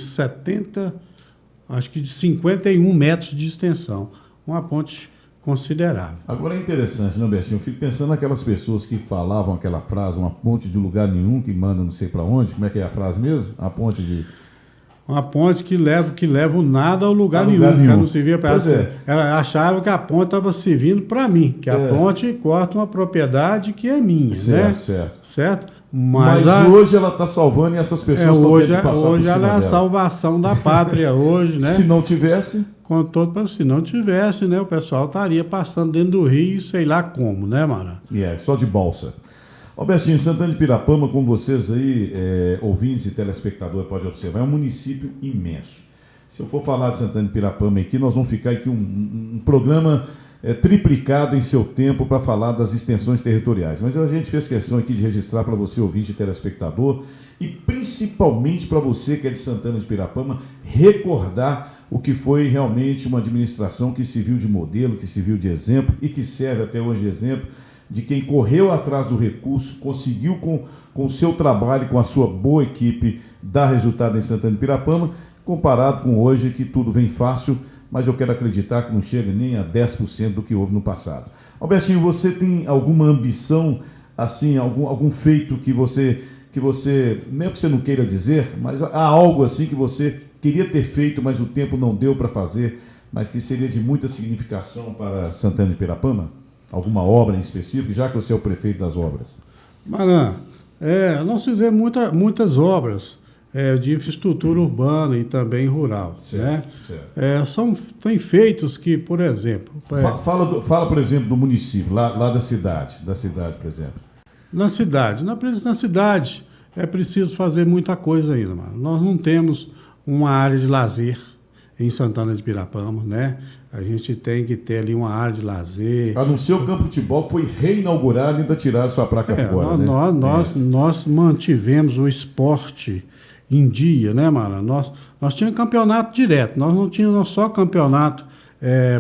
S2: 51 metros de extensão. Uma ponte considerável.
S1: Agora é interessante, né, Betinho? Eu fico pensando naquelas pessoas que falavam aquela frase, uma ponte de lugar nenhum, que manda não sei para onde. Como é que é a frase mesmo? A ponte de...
S2: Uma ponte que leva o nada ao lugar nenhum. Que ela não servia para ela. Ela achava que a ponte estava servindo para mim, que a ponte corta uma propriedade que é minha, né? Certo? Mas
S1: hoje ela está salvando e essas pessoas estão tendo que passar por cima
S2: hoje ela é a
S1: dela.
S2: Salvação da pátria hoje, né?
S1: Se não tivesse...
S2: Se não tivesse, né? O pessoal estaria passando dentro do rio, sei lá como, né, Mara?
S1: Só de balsa. Albertinho, Santana de Pirapama, como vocês aí, ouvintes e telespectadores podem observar, é um município imenso. Se eu for falar de Santana de Pirapama aqui, nós vamos ficar aqui um programa triplicado em seu tempo para falar das extensões territoriais. Mas a gente fez questão aqui de registrar para você, ouvinte e telespectador, e principalmente para você que é de Santana de Pirapama, recordar o que foi realmente uma administração que se viu de modelo, que se viu de exemplo e que serve até hoje de exemplo de quem correu atrás do recurso, conseguiu com o seu trabalho, com a sua boa equipe, dar resultado em Santana de Pirapama, comparado com hoje que tudo vem fácil, mas eu quero acreditar que não chega nem a 10% do que houve no passado. Albertinho, você tem alguma ambição, assim, algum feito que você que você, mesmo que você não queira dizer, mas há algo assim que você queria ter feito, mas o tempo não deu para fazer, mas que seria de muita significação para Santana de Pirapama? Alguma obra em específico, já que você é o prefeito das obras?
S2: Maran, nós fizemos muitas obras de infraestrutura urbana e também rural.
S1: Certo,
S2: né?
S1: certo.
S2: Tem feitos que, por exemplo...
S1: Fala, por exemplo, do município, lá da cidade, por exemplo.
S2: Na cidade é preciso fazer muita coisa ainda, mano. Nós não temos uma área de lazer em Santana de Pirapama, né? A gente tem que ter ali uma área de lazer.
S1: A não ser o campo de futebol que foi reinaugurado e ainda tiraram sua placa fora, né?
S2: Nós mantivemos o esporte em dia, né, Mara? Nós tínhamos campeonato direto, nós não tínhamos só campeonato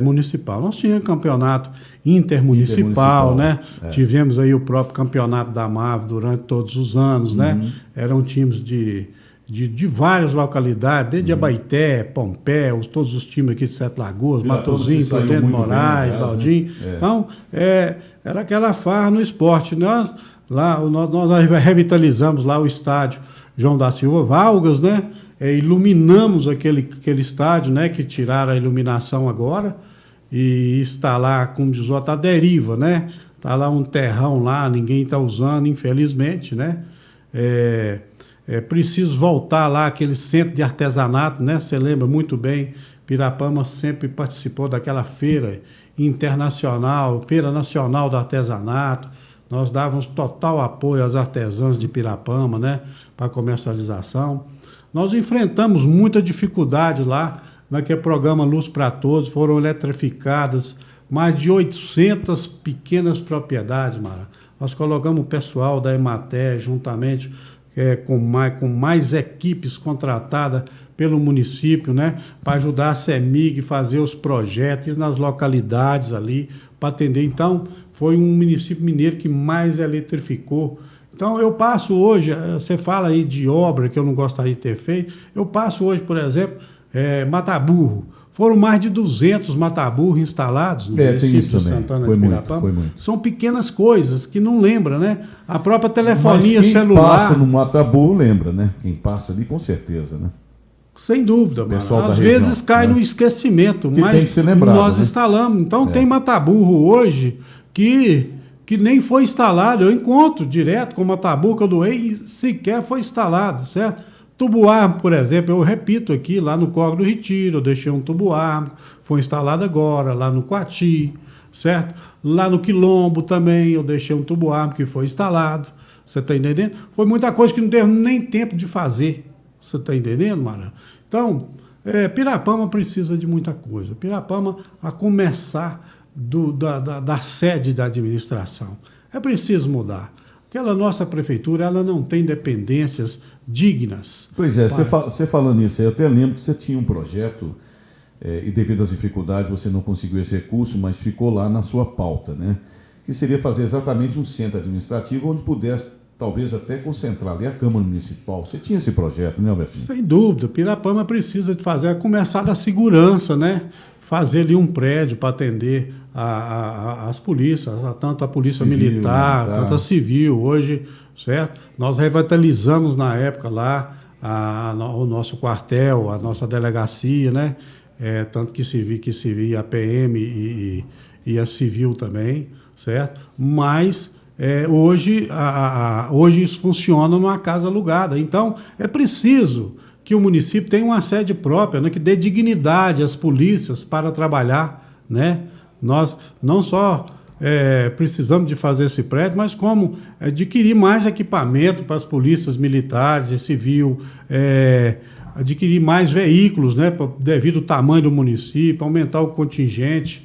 S2: municipal, nós tínhamos campeonato intermunicipal, né? Tivemos aí o próprio campeonato da MAV durante todos os anos, né? Eram times de várias localidades, desde Abaeté, Pompé, todos os times aqui de Sete Lagoas, Matozinhos, Prudente Moraes, Baldinho. Então, era aquela farra no esporte. Nós revitalizamos lá o estádio João da Silva Vargas, né? Iluminamos aquele estádio, né? Que tiraram a iluminação agora e está lá, como diz o outro, a deriva, né? Está lá um terrão lá, ninguém está usando, infelizmente, né? É preciso voltar lá aquele centro de artesanato, né? Você lembra muito bem, Pirapama sempre participou daquela feira internacional, Feira Nacional do Artesanato. Nós dávamos total apoio às artesãs de Pirapama, né? Para comercialização. Nós enfrentamos muita dificuldade lá, naquele programa Luz para Todos, foram eletrificadas mais de 800 pequenas propriedades, Mara. Nós colocamos o pessoal da Emater juntamente com mais equipes contratadas pelo município, né, para ajudar a CEMIG a fazer os projetos nas localidades ali, para atender. Então, foi um município mineiro que mais eletrificou. Então, eu passo hoje, você fala aí de obra que eu não gostaria de ter feito, eu passo hoje, por exemplo, Mataburro. Foram mais de 200 mataburros instalados no município de Santana de Pirapama.
S1: Foi muito.
S2: São pequenas coisas que não lembra, né? A própria telefonia
S1: celular...
S2: celular...
S1: quem passa no mataburro lembra, né? Quem passa ali, com certeza, né?
S2: Sem dúvida, mano. Às vezes cai no esquecimento, mas
S1: tem que ser lembrado,
S2: nós
S1: né?
S2: instalamos. Então tem mataburro hoje que nem foi instalado. Eu encontro direto com o mataburro que eu doei e sequer foi instalado, certo? Tubo-árvore, por exemplo, eu repito aqui, lá no Córrego do Retiro, eu deixei um tubo-árvore, foi instalado agora, lá no Coati, certo? Lá no Quilombo também, eu deixei um tubo-árvore que foi instalado, você está entendendo? Foi muita coisa que não teve nem tempo de fazer, você está entendendo, Mara? Então, Pirapama precisa de muita coisa. Pirapama, a começar da sede da administração, é preciso mudar. Aquela nossa prefeitura, ela não tem dependências dignas.
S1: Pois é, você falando isso aí, eu até lembro que você tinha um projeto e devido às dificuldades você não conseguiu esse recurso, mas ficou lá na sua pauta, né? Que seria fazer exatamente um centro administrativo onde pudesse talvez até concentrar ali a Câmara Municipal. Você tinha esse projeto, né, Albertinho?
S2: Sem dúvida, Pirapama precisa de começar da segurança, né? Fazer ali um prédio para atender as polícias, tanto a polícia militar, tanto a civil. Hoje, certo? Nós revitalizamos na época lá o nosso quartel, a nossa delegacia, né? Tanto que servia a PM e a civil também, certo? Mas hoje isso funciona numa casa alugada. Então, é preciso que o município tenha uma sede própria, né, que dê dignidade às polícias para trabalhar, né? Nós não só precisamos de fazer esse prédio, mas como adquirir mais equipamento para as polícias militares e civil, adquirir mais veículos, né, devido ao tamanho do município, aumentar o contingente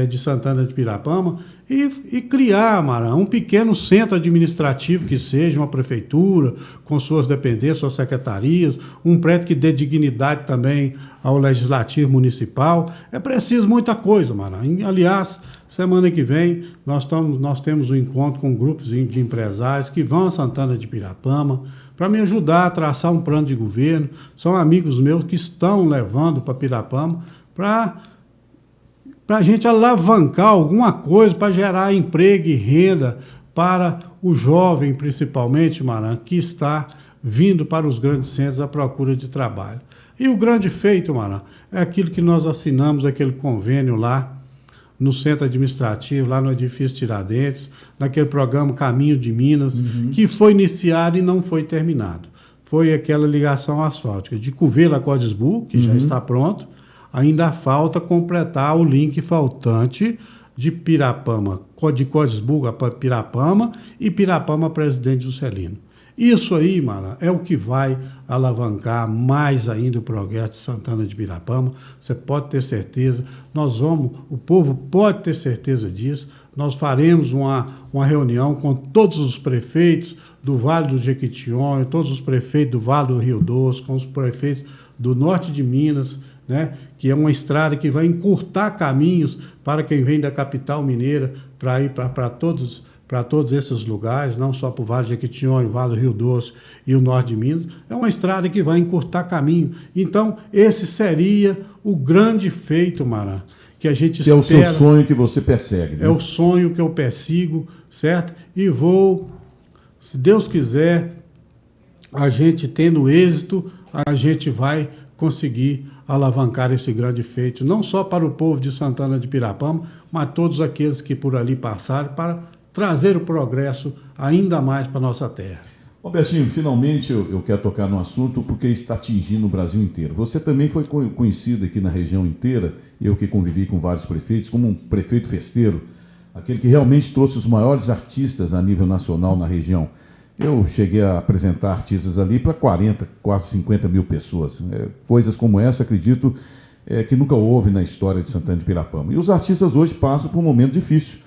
S2: de Santana de Pirapama e criar, Mara, um pequeno centro administrativo que seja uma prefeitura, com suas dependências, suas secretarias, um prédio que dê dignidade também ao legislativo municipal. É preciso muita coisa, Mara. Aliás, semana que vem nós temos um encontro com grupos de empresários que vão a Santana de Pirapama para me ajudar a traçar um plano de governo. São amigos meus que estão levando para Pirapama para a gente alavancar alguma coisa para gerar emprego e renda para o jovem, principalmente, Maran, que está vindo para os grandes centros à procura de trabalho. E o grande feito, Maran, é aquilo que nós assinamos, aquele convênio lá no centro administrativo, lá no edifício Tiradentes, naquele programa Caminho de Minas, que foi iniciado e não foi terminado. Foi aquela ligação asfáltica de Covelho a Cordisburgo, que já está pronto. Ainda falta completar o link faltante de Pirapama, de Cordisburgo a Pirapama e Pirapama Presidente Juscelino. Isso aí, Mara, é o que vai alavancar mais ainda o progresso de Santana de Pirapama. Você pode ter certeza, o povo pode ter certeza disso. Nós faremos uma reunião com todos os prefeitos do Vale do Jequitinhonha, todos os prefeitos do Vale do Rio Doce, com os prefeitos do norte de Minas, né, que é uma estrada que vai encurtar caminhos para quem vem da capital mineira para ir para todos esses lugares, não só para o Vale de Jequitinhonha, o Vale do Rio Doce e o norte de Minas. É uma estrada que vai encurtar caminho. Então, esse seria o grande feito, Marã, que a gente espera.
S1: É o seu sonho que você persegue, né?
S2: É o sonho que eu persigo, certo? E vou, se Deus quiser, a gente tendo êxito, a gente vai conseguir alavancar esse grande feito, não só para o povo de Santana de Pirapama, mas todos aqueles que por ali passaram, para trazer o progresso ainda mais para a nossa terra.
S1: Robertinho, finalmente eu quero tocar no assunto porque está atingindo o Brasil inteiro. Você também foi conhecido aqui na região inteira, eu que convivi com vários prefeitos, como um prefeito festeiro, aquele que realmente trouxe os maiores artistas a nível nacional na região. Eu cheguei a apresentar artistas ali para 40, quase 50 mil pessoas. Coisas como essa, acredito, que nunca houve na história de Santana de Pirapama. E os artistas hoje passam por um momento difícil.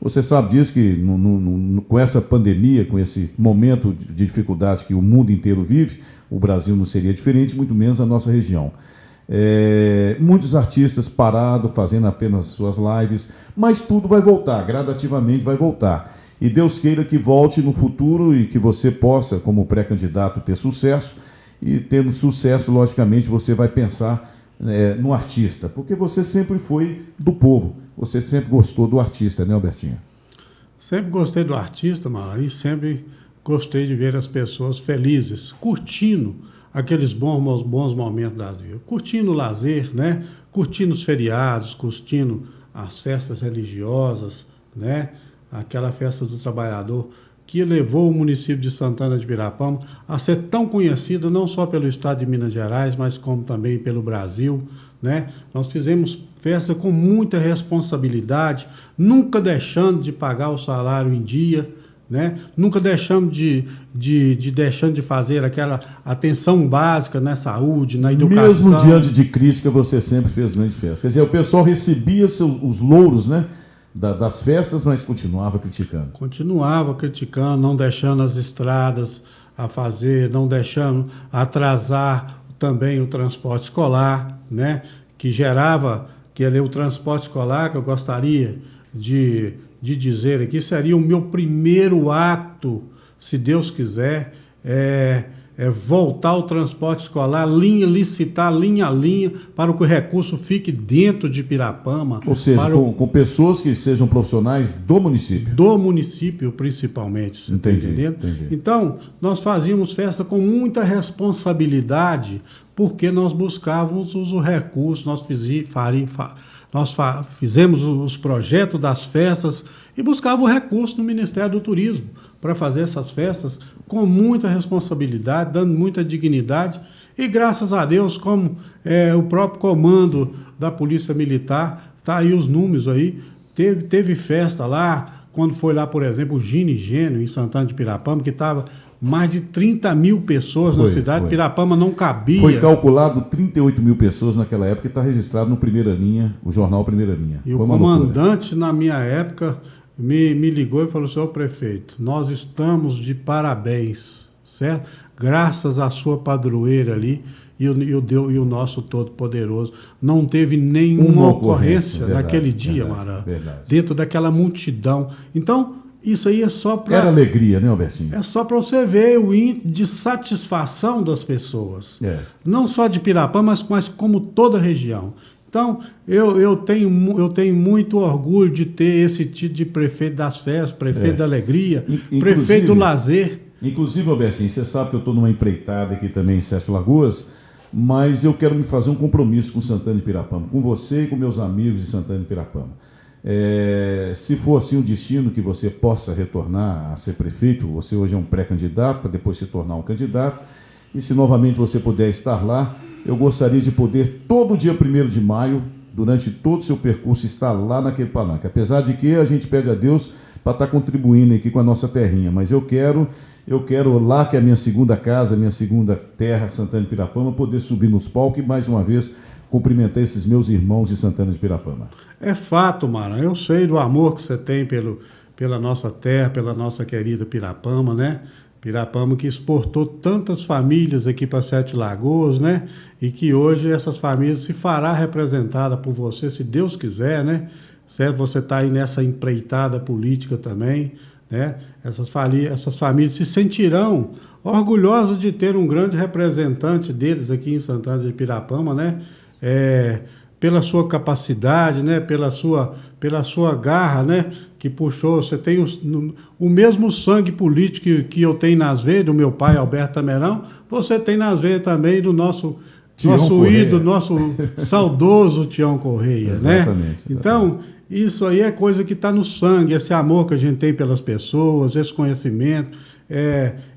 S1: Você sabe disso, que com essa pandemia, com esse momento de dificuldade que o mundo inteiro vive, o Brasil não seria diferente, muito menos a nossa região. Muitos artistas parados, fazendo apenas suas lives, mas tudo vai voltar, gradativamente vai voltar. E Deus queira que volte no futuro e que você possa, como pré-candidato, ter sucesso. E tendo sucesso, logicamente, você vai pensar no artista, porque você sempre foi do povo. Você sempre gostou do artista, né, Albertinho?
S2: Sempre gostei do artista, Mara, e sempre gostei de ver as pessoas felizes, curtindo aqueles bons momentos das vidas, curtindo o lazer, né? Curtindo os feriados, curtindo as festas religiosas, né? Aquela festa do trabalhador que levou o município de Santana de Pirapama a ser tão conhecido não só pelo estado de Minas Gerais, mas como também pelo Brasil, né? Nós fizemos festa com muita responsabilidade, nunca deixando de pagar o salário em dia, né? Nunca deixando de fazer aquela atenção básica na saúde, na educação.
S1: Mesmo diante de crítica, você sempre fez grande festa. Quer dizer, o pessoal recebia os louros, né, das festas, mas continuava criticando.
S2: Continuava criticando, não deixando as estradas a fazer, não deixando atrasar também o transporte escolar, né? Que gerava, o transporte escolar, que eu gostaria de dizer aqui, seria o meu primeiro ato, se Deus quiser, voltar ao transporte escolar, licitar linha a linha, para que o recurso fique dentro de Pirapama.
S1: Ou seja, com pessoas que sejam profissionais do município.
S2: Do município, principalmente, você está entendendo?
S1: Entendi.
S2: Então, nós fazíamos festa com muita responsabilidade, porque nós buscávamos os recursos, nós fizemos os projetos das festas e buscávamos o recurso no Ministério do Turismo para fazer essas festas com muita responsabilidade, dando muita dignidade. E graças a Deus, como o próprio comando da Polícia Militar, está aí os números aí, teve festa lá, quando foi lá, por exemplo, o Gine Gênio, em Santana de Pirapama, que estava mais de 30 mil pessoas na cidade. Pirapama não cabia.
S1: Foi calculado 38 mil pessoas naquela época e está registrado no Primeira Linha, o jornal Primeira Linha.
S2: E o comandante, na minha época, me ligou e falou: senhor prefeito, nós estamos de parabéns, certo? Graças à sua padroeira ali e o nosso Todo-Poderoso. Não teve nenhuma ocorrência naquele dia, Marã, dentro daquela multidão. Então, isso aí é só para...
S1: Era alegria, né, Albertinho?
S2: É só para você ver o índice de satisfação das pessoas. Não só de Pirapama, mas como toda a região. Então, eu tenho muito orgulho de ter esse título de prefeito das festas, prefeito da alegria, prefeito do lazer.
S1: Inclusive, Albertinho, você sabe que eu estou numa empreitada aqui também em Sete Lagoas, mas eu quero me fazer um compromisso com Santana de Pirapama, com você e com meus amigos de Santana de Pirapama. Se for assim um destino que você possa retornar a ser prefeito, você hoje é um pré-candidato para depois se tornar um candidato, e se novamente você puder estar lá, eu gostaria de poder, todo dia 1º de maio, durante todo o seu percurso, estar lá naquele palanque. Apesar de que a gente pede a Deus para estar contribuindo aqui com a nossa terrinha, mas eu quero lá, que é a minha segunda casa, minha segunda terra, Santana de Pirapama, poder subir nos palcos e mais uma vez cumprimentar esses meus irmãos de Santana de Pirapama.
S2: É fato, Mara. Eu sei do amor que você tem pela nossa terra, pela nossa querida Pirapama, né? Pirapama que exportou tantas famílias aqui para Sete Lagoas, né? E que hoje essas famílias se fará representada por você, se Deus quiser, né? Certo? Você está aí nessa empreitada política também, né? Essas famílias se sentirão orgulhosas de ter um grande representante deles aqui em Santana de Pirapama, né? Pela sua capacidade, né? Pela sua garra, né? Que puxou, você tem o mesmo sangue político que eu tenho nas veias, do meu pai, Alberto Tamerão, você tem nas veias também do nosso ídolo, nosso saudoso Tião Correia,
S1: exatamente.
S2: Então, isso aí é coisa que está no sangue, esse amor que a gente tem pelas pessoas, esse conhecimento.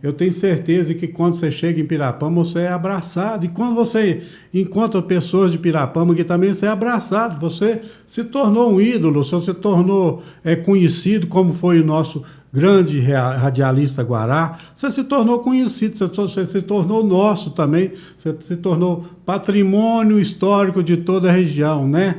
S2: Eu tenho certeza que quando você chega em Pirapama, você é abraçado. E quando você encontra pessoas de Pirapama que também você é abraçado, você se tornou um ídolo, você se tornou conhecido, como foi o nosso grande radialista Guará. Você se tornou conhecido, você se tornou nosso também, você se tornou patrimônio histórico de toda a região, né?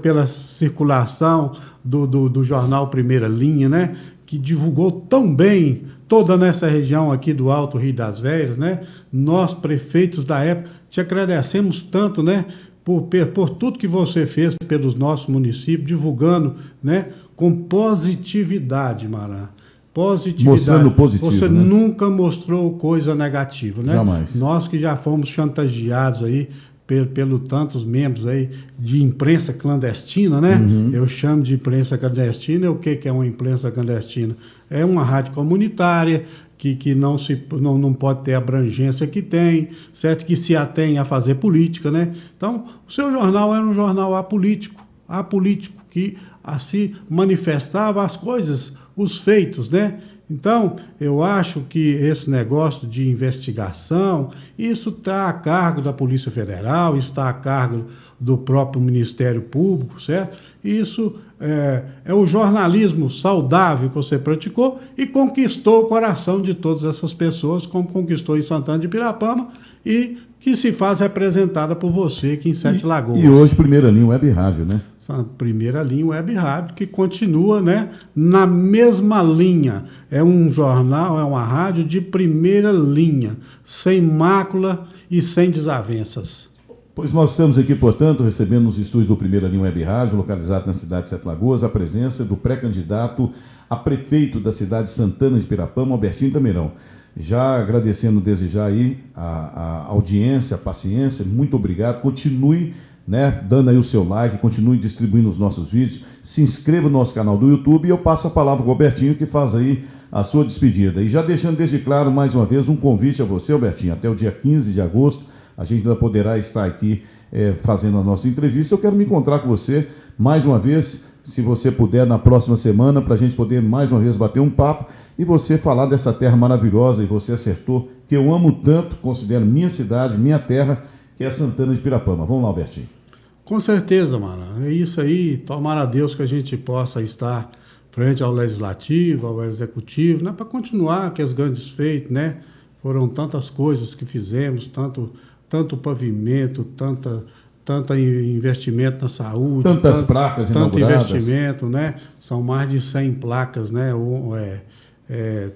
S2: Pela circulação do jornal Primeira Linha, né? Que divulgou tão bem toda nessa região aqui do Alto Rio das Velhas, né? Nós, prefeitos da época, te agradecemos tanto, né? Por tudo que você fez pelos nossos municípios, divulgando, né? Com positividade, Maran. Positividade.
S1: Mostrando positivo,
S2: você
S1: né?
S2: nunca mostrou coisa negativa, né?
S1: Jamais.
S2: Nós que já fomos chantageados aí pelo tantos membros aí de imprensa clandestina, né?
S1: Uhum.
S2: Eu chamo de imprensa clandestina. O que é uma imprensa clandestina? É uma rádio comunitária que não pode ter a abrangência que tem, certo? Que se atém a fazer política, né? Então, o seu jornal era um jornal apolítico, que assim manifestava as coisas, os feitos, né? Então, eu acho que esse negócio de investigação, isso está a cargo da Polícia Federal, está a cargo do próprio Ministério Público, certo? Isso é o jornalismo saudável que você praticou e conquistou o coração de todas essas pessoas, como conquistou em Santana de Pirapama e que se faz representada por você aqui em Sete Lagoas.
S1: E hoje, Primeira Linha Web Rádio, né?
S2: Primeira Linha Web Rádio, que continua, né, na mesma linha. É um jornal, é uma rádio de primeira linha, sem mácula e sem desavenças.
S1: Pois nós estamos aqui, portanto, recebendo nos estúdios do Primeira Linha Web Rádio, localizado na cidade de Sete Lagoas, a presença do pré-candidato a prefeito da cidade de Santana de Pirapama, Albertinho Tamerão. Já agradecendo desde já aí a audiência, a paciência, muito obrigado. Continue, né, dando aí o seu like, continue distribuindo os nossos vídeos, se inscreva no nosso canal do YouTube e eu passo a palavra para o Albertinho, que faz aí a sua despedida. E já deixando desde claro, mais uma vez, um convite a você, Albertinho, até o dia 15 de agosto, a gente ainda poderá estar aqui fazendo a nossa entrevista. Eu quero me encontrar com você mais uma vez, se você puder, na próxima semana, para a gente poder mais uma vez bater um papo e você falar dessa terra maravilhosa, e você acertou, que eu amo tanto, considero minha cidade, minha terra, que é Santana de Pirapama. Vamos lá, Albertinho.
S2: Com certeza, mano. É isso aí. Tomara a Deus que a gente possa estar frente ao Legislativo, ao Executivo, né, para continuar aqueles grandes feitos, né? Foram tantas coisas que fizemos, tanto pavimento, tanto investimento na saúde.
S1: Tantas placas inauguradas.
S2: Tanto investimento, né? São mais de 100 placas, né?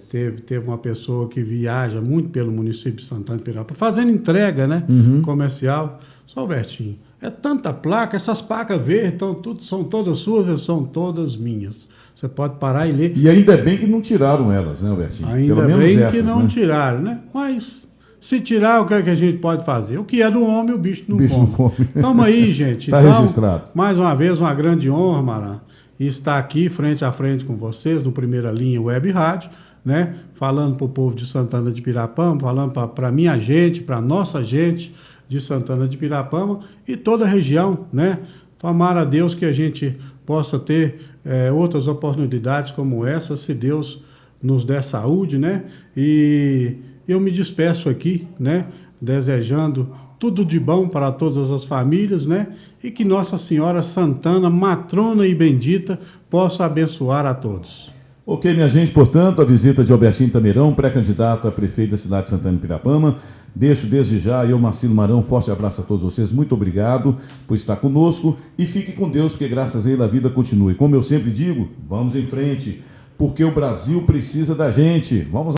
S2: Teve uma pessoa que viaja muito pelo município de Santana de Pirapama, fazendo entrega, né? Comercial. Só Albertinho, é tanta placa, essas placas verdes são todas suas, são todas minhas. Você pode parar e ler.
S1: E ainda bem que não tiraram elas, né, Albertinho?
S2: Ainda
S1: Pelo menos
S2: bem
S1: essas,
S2: que não
S1: né?
S2: tiraram, né? Mas Se tirar, o que é que a gente pode fazer? O que é do homem, o bicho não
S1: bicho
S2: come.
S1: não come.
S2: Tamo aí, gente.
S1: Tá
S2: então,
S1: registrado.
S2: Mais uma vez, uma grande honra, Maran, estar aqui frente a frente com vocês, no Primeira Linha Web Rádio, né? Falando para o povo de Santana de Pirapama, falando para minha gente, para nossa gente de Santana de Pirapama e toda a região, né? Tomara a Deus que a gente possa ter outras oportunidades como essa, se Deus nos der saúde, né? E eu me despeço aqui, né? Desejando tudo de bom para todas as famílias, né? E que Nossa Senhora Santana, matrona e bendita, possa abençoar a todos.
S1: Ok, minha gente, portanto, a visita de Albertinho Tameirão, pré-candidato a prefeito da cidade de Santana de Pirapama. Deixo desde já, eu, Marcelo Marão, um forte abraço a todos vocês, muito obrigado por estar conosco e fique com Deus, porque graças a Ele a vida continue. Como eu sempre digo, vamos em frente, porque o Brasil precisa da gente. Vamos